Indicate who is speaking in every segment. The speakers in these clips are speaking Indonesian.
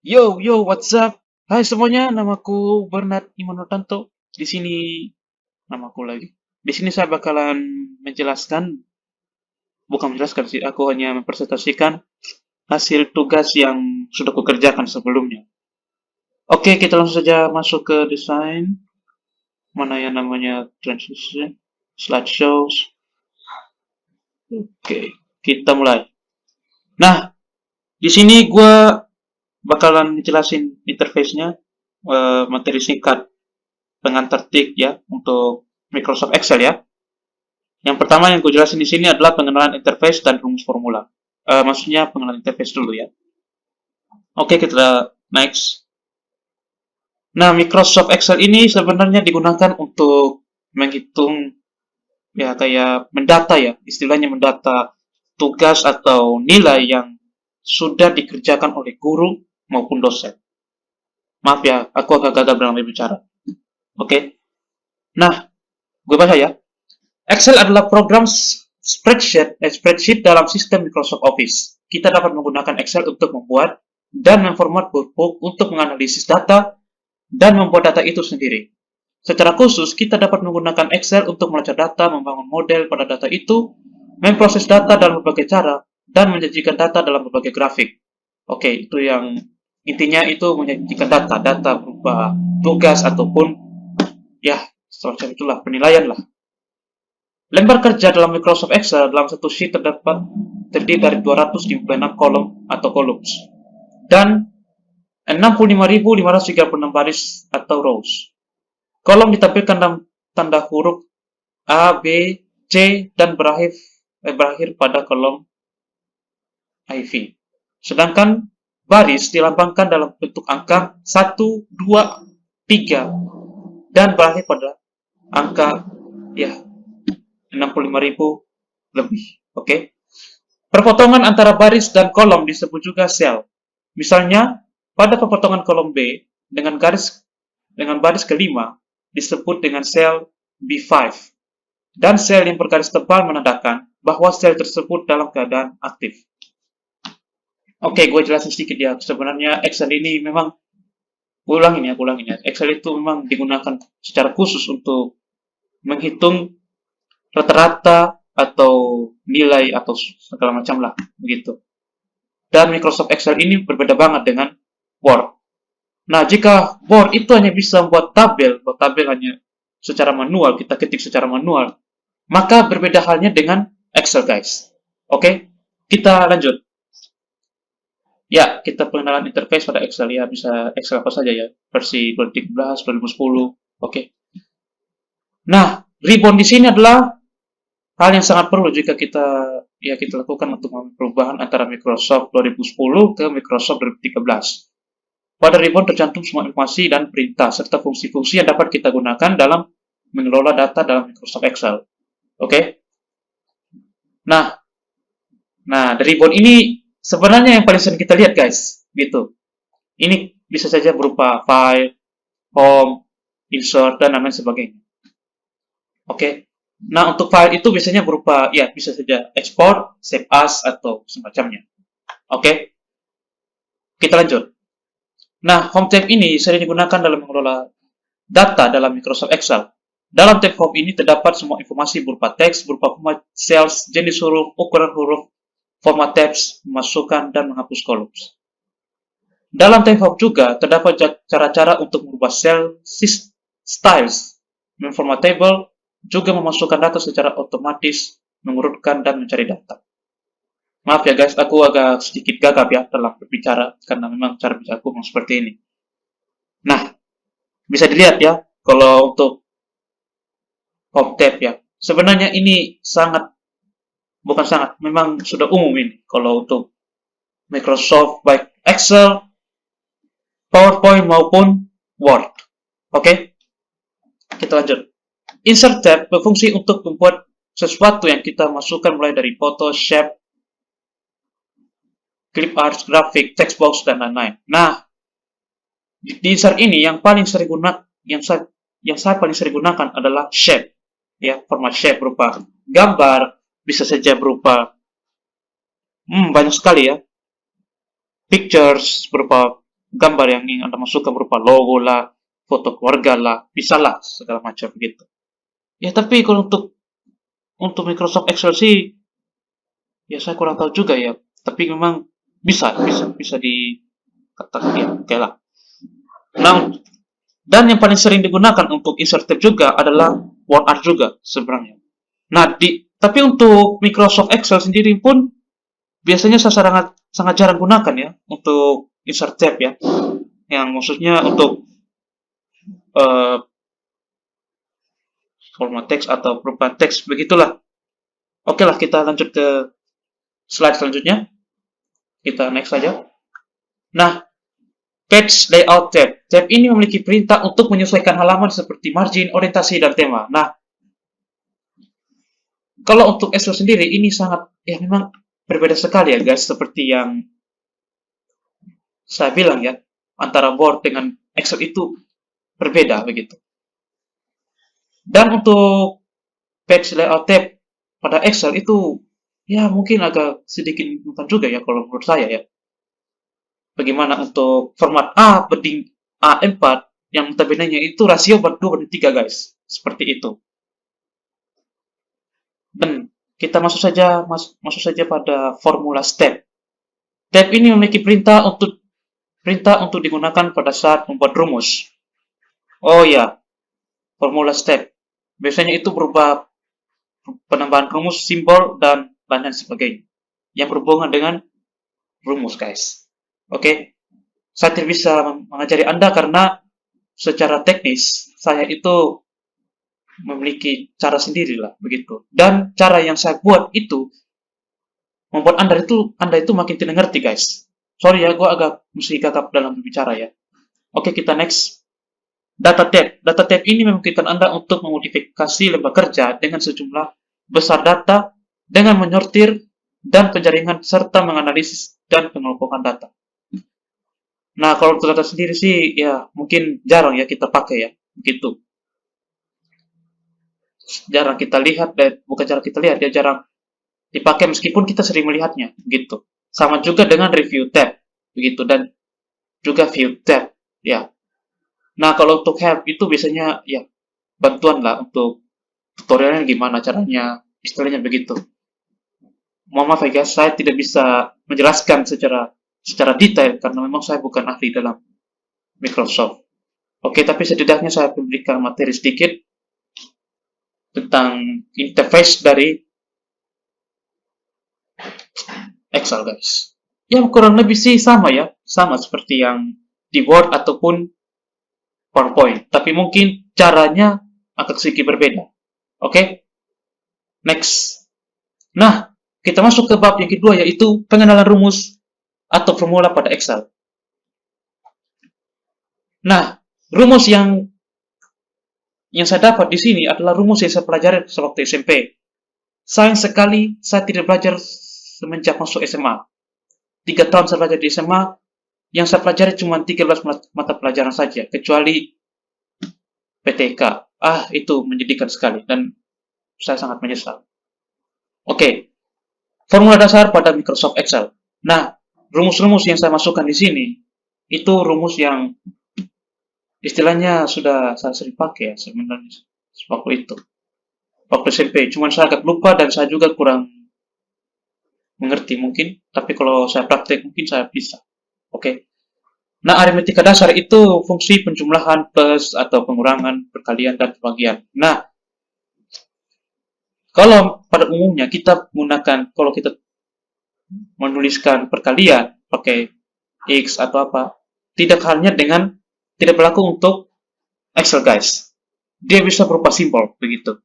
Speaker 1: Yo, what's up? Hai semuanya, namaku Bernard Imanotanto. Di sini namaku lagi. Di sini saya bakalan menjelaskan, bukan menjelaskan sih, aku hanya mempresentasikan hasil tugas yang sudah kukerjakan sebelumnya. Oke, kita langsung saja masuk ke desain. Mana yang namanya transition, slideshows. Oke, kita mulai. Nah, di sini gue bakalan jelasin interface-nya, materi singkat pengantar tik ya untuk Microsoft Excel ya. Yang pertama yang gue jelasin di sini adalah pengenalan interface dan rumus formula. Maksudnya pengenalan interface dulu ya. Oke, kita next. Nah, Microsoft Excel ini sebenarnya digunakan untuk menghitung ya kayak mendata ya, istilahnya mendata tugas atau nilai yang sudah dikerjakan oleh guru maupun dosen. Maaf ya, aku agak gagal dalam berbicara. Oke. Nah, gue baca ya. Excel adalah program spreadsheet dalam sistem Microsoft Office. Kita dapat menggunakan Excel untuk membuat dan memformat workbook untuk menganalisis data dan membuat data itu sendiri. Secara khusus, kita dapat menggunakan Excel untuk melacak data, membangun model pada data itu, memproses data dalam berbagai cara, dan menyajikan data dalam berbagai grafik. Oke, itu yang intinya itu menyajikan data berupa tugas ataupun ya semacam itulah penilaian lah. Lembar kerja dalam Microsoft Excel dalam satu sheet terdapat terdiri dari 256 kolom atau columns dan 65.536 baris atau rows. Kolom ditampilkan dalam tanda huruf A, B, C dan berakhir pada kolom IV. Sedangkan baris dilambangkan dalam bentuk angka 1, 2, 3 dan berakhir pada angka ya 65.000 lebih. Oke. Perpotongan antara baris dan kolom disebut juga sel. Misalnya, pada perpotongan kolom B dengan baris kelima disebut dengan sel B5. Dan sel yang bergaris tebal menandakan bahwa sel tersebut dalam keadaan aktif. Oke, gue jelasin sedikit ya. Sebenarnya Excel ini memang ulangin ya. Excel itu memang digunakan secara khusus untuk menghitung rata-rata atau nilai atau segala macam lah begitu. Dan Microsoft Excel ini berbeda banget dengan Word. Nah, jika Word itu hanya bisa buat tabel hanya secara manual, kita ketik secara manual, maka berbeda halnya dengan Excel, guys. Oke, kita lanjut. Ya, kita pengenalan interface pada Excel ya, bisa Excel apa saja ya, versi 2013, 2010. Oke. Nah, ribbon di sini adalah hal yang sangat perlu jika kita lakukan untuk perubahan antara Microsoft 2010 ke Microsoft 2013. Pada ribbon tercantum semua informasi dan perintah serta fungsi-fungsi yang dapat kita gunakan dalam mengelola data dalam Microsoft Excel. Oke. Nah, dari ribbon ini sebenarnya yang paling sering kita lihat, guys. Gitu. Ini bisa saja berupa file, home, insert dan lain sebagainya. Oke. Nah, untuk file itu biasanya berupa, ya, bisa saja export, save as, atau semacamnya. Oke, kita lanjut. Nah, home tab ini sering digunakan dalam mengelola data dalam Microsoft Excel. Dalam tab home ini terdapat semua informasi berupa teks, berupa format cells, jenis huruf, ukuran huruf, format tabs, memasukkan, dan menghapus columns. Dalam tab home juga terdapat cara-cara untuk merubah cell styles, memformat table, juga memasukkan data secara otomatis, mengurutkan, dan mencari data. Maaf ya guys, aku agak sedikit gagap ya dalam berbicara, karena memang cara bicara aku memang seperti ini. Nah, bisa dilihat ya, kalau untuk home tab ya, sebenarnya ini bukan sangat, memang sudah umum ini, kalau untuk Microsoft baik Excel, PowerPoint maupun Word. Oke, kita lanjut. Insert tab berfungsi untuk membuat sesuatu yang kita masukkan mulai dari foto, shape, clip art, grafik, text box, dan lain-lain. Nah, di insert ini yang saya paling sering gunakan adalah shape. Ya, format shape berupa gambar, bisa saja berupa banyak sekali ya. pictures berupa gambar yang ingin Anda masukkan berupa logo lah, foto keluarga lah, bisa lah segala macam begitu. Ya tapi kalau untuk Microsoft Excel sih, ya saya kurang tahu juga ya. Tapi memang bisa dikatakan ya, oke lah. Nah, dan yang paling sering digunakan untuk insert tab juga adalah WordArt juga sebenarnya. Nah, tapi untuk Microsoft Excel sendiri pun biasanya saya sangat jarang gunakan ya untuk insert tab ya. Yang maksudnya untuk format teks atau perubahan teks begitulah. Oke lah, kita lanjut ke slide selanjutnya. Kita next saja. Nah, page layout tab. Tab ini memiliki perintah untuk menyesuaikan halaman seperti margin, orientasi, dan tema. Nah, kalau untuk Excel sendiri ini sangat ya memang berbeda sekali ya guys, seperti yang saya bilang ya, antara Word dengan Excel itu berbeda begitu. Dan untuk page layout tab pada Excel itu ya mungkin agak sedikit membingungkan juga ya kalau menurut saya ya. Bagaimana untuk format A banding A4 yang notabene itu rasio 2:3 guys. Seperti itu. Dan kita masuk saja pada formula step. Tab ini memiliki perintah untuk digunakan pada saat membuat rumus. Oh ya, formula step. Biasanya itu berupa penambahan rumus, simbol, dan lain sebagainya. Yang berhubungan dengan rumus, guys. Oke, saya tidak bisa mengajari Anda karena secara teknis saya itu memiliki cara sendiri lah begitu. Dan cara yang saya buat itu membuat Anda itu makin tidak ngerti, guys. Sorry ya, gue agak mesti gagap dalam berbicara ya. Oke, kita next. Data tab. Data tab ini memungkinkan Anda untuk memodifikasi lembar kerja dengan sejumlah besar data dengan menyortir dan penjaringan serta menganalisis dan pengelompokan data. Nah, kalau untuk data sendiri sih ya mungkin jarang ya kita pakai ya, begitu. Jarang kita lihat dan bukan jarang kita lihat ya, jarang dipakai meskipun kita sering melihatnya, begitu. Sama juga dengan review tab, begitu, dan juga view tab, ya. Nah, kalau untuk help itu biasanya ya bantuan lah untuk tutorialnya gimana caranya, istilahnya begitu. Mohon maaf ya guys, saya tidak bisa menjelaskan secara detail karena memang saya bukan ahli dalam Microsoft. Oke, tapi setidaknya saya memberikan materi sedikit tentang interface dari Excel guys. Ya kurang lebih sih sama ya, sama seperti yang di Word ataupun PowerPoint, tapi mungkin caranya agak sedikit berbeda. Oke, next. Nah, kita masuk ke bab yang kedua yaitu pengenalan rumus atau formula pada Excel. Nah, rumus yang saya dapat di sini adalah rumus yang saya pelajari sewaktu SMP. Sayang sekali saya tidak belajar semenjak masuk SMA. 3 tahun saya belajar di SMA, yang saya pelajari cuma 13 mata pelajaran saja, kecuali PTK. Itu menyedihkan sekali dan saya sangat menyesal. Oke, formula dasar pada Microsoft Excel. Nah, rumus-rumus yang saya masukkan di sini itu rumus yang istilahnya sudah saya sering pakai ya sebenarnya waktu itu. Waktu SMP, cuman saya agak lupa dan saya juga kurang mengerti mungkin, tapi kalau saya praktek mungkin saya bisa. Oke. Nah, aritmetika dasar itu fungsi penjumlahan, plus, atau pengurangan, perkalian, dan pembagian. Nah, kalau pada umumnya kita menggunakan, kalau kita menuliskan perkalian pakai X atau apa, tidak berlaku untuk Excel guys. Dia bisa berupa simbol, begitu.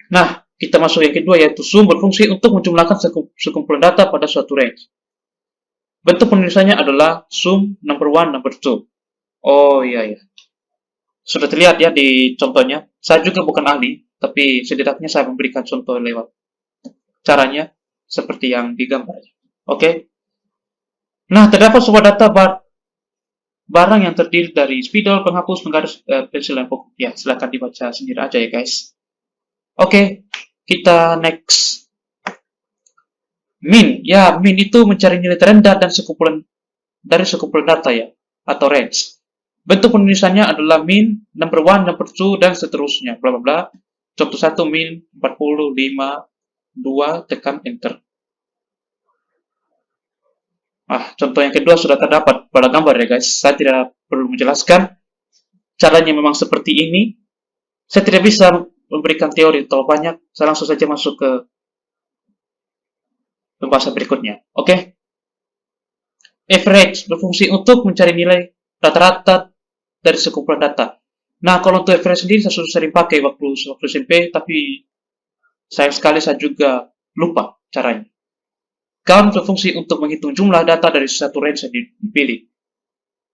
Speaker 1: Nah, kita masuk yang kedua yaitu sum berfungsi untuk menjumlahkan sekumpulan data pada suatu range. Bentuk penulisannya adalah sum number 1, number 2. Oh iya. Sudah terlihat ya di contohnya. Saya juga bukan ahli, tapi setidaknya saya memberikan contoh lewat caranya seperti yang digambar. Oke. Nah, terdapat sebuah data barang yang terdiri dari spidol, penghapus, penggaris, pensil, dan pokok. Ya, silakan dibaca sendiri aja ya guys. Oke, kita next. Min, ya min itu mencari nilai terendah dan sekumpulan dari sekumpulan data ya, atau range. Bentuk penulisannya adalah min, number one, number two, dan seterusnya, bla bla bla. Contoh 1 min 40, 5, 2, tekan enter. Contoh yang kedua sudah terdapat pada gambar ya guys. Saya tidak perlu menjelaskan. Caranya memang seperti ini. Saya tidak bisa memberikan teori terlalu banyak. Saya langsung saja masuk ke pembahasan berikutnya. Oke? Average berfungsi untuk mencari nilai rata-rata dari sekumpulan data. Nah, kalau untuk average sendiri saya sudah sering pakai waktu SMP, tapi sayang sekali saya juga lupa caranya. Count berfungsi untuk menghitung jumlah data dari satu range yang dipilih.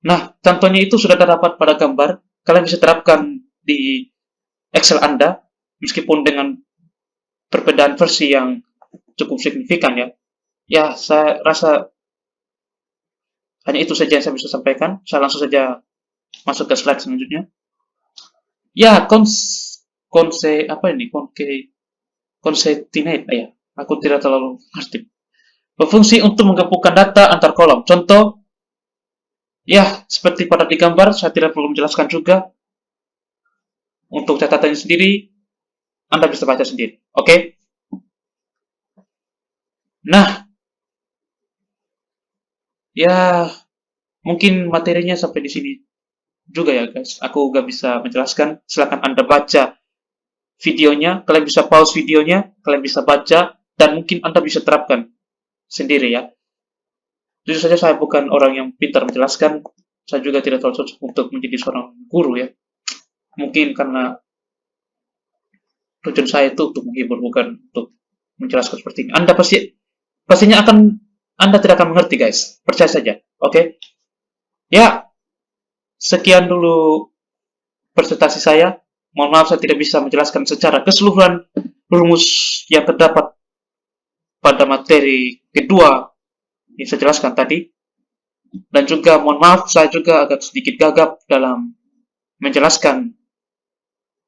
Speaker 1: Nah, contohnya itu sudah terdapat pada gambar. Kalian bisa terapkan di Excel Anda, meskipun dengan perbedaan versi yang cukup signifikan ya. Ya, saya rasa hanya itu saja yang saya bisa sampaikan. Saya langsung saja masuk ke slide selanjutnya. Ya, apa ini? Concatenate ya. Aku tidak terlalu ngerti. Berfungsi untuk menggabungkan data antar kolom. Contoh, ya seperti pada di gambar, saya tidak perlu menjelaskan juga. Untuk catatannya sendiri, Anda bisa baca sendiri. Oke? Nah, ya mungkin materinya sampai di sini juga ya guys. Aku gak bisa menjelaskan. Silahkan Anda baca videonya. Kalian bisa pause videonya. Kalian bisa baca. Dan mungkin Anda bisa terapkan sendiri ya. Jujur saja saya bukan orang yang pintar menjelaskan. Saya juga tidak terlalu cocok untuk menjadi seorang guru ya. Mungkin karena tujuan saya itu untuk menghibur, bukan untuk menjelaskan seperti ini. Pastinya Anda tidak akan mengerti guys. Percaya saja. Oke? Ya, sekian dulu presentasi saya. Mohon maaf saya tidak bisa menjelaskan secara keseluruhan rumus yang terdapat pada materi kedua yang saya jelaskan tadi. Dan juga mohon maaf saya juga agak sedikit gagap dalam menjelaskan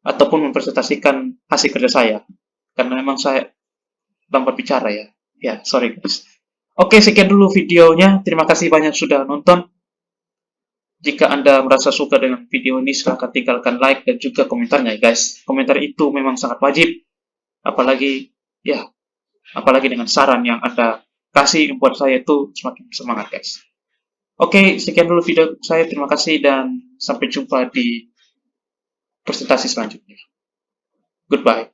Speaker 1: ataupun mempresentasikan hasil kerja saya. Karena memang saya lambat bicara ya. Ya, sorry guys. Oke, sekian dulu videonya. Terima kasih banyak sudah nonton. Jika Anda merasa suka dengan video ini, silahkan tinggalkan like dan juga komentarnya, guys. Komentar itu memang sangat wajib. Apalagi dengan saran yang Anda kasih, membuat saya itu semakin semangat, guys. Oke, sekian dulu video saya. Terima kasih dan sampai jumpa di presentasi selanjutnya. Goodbye.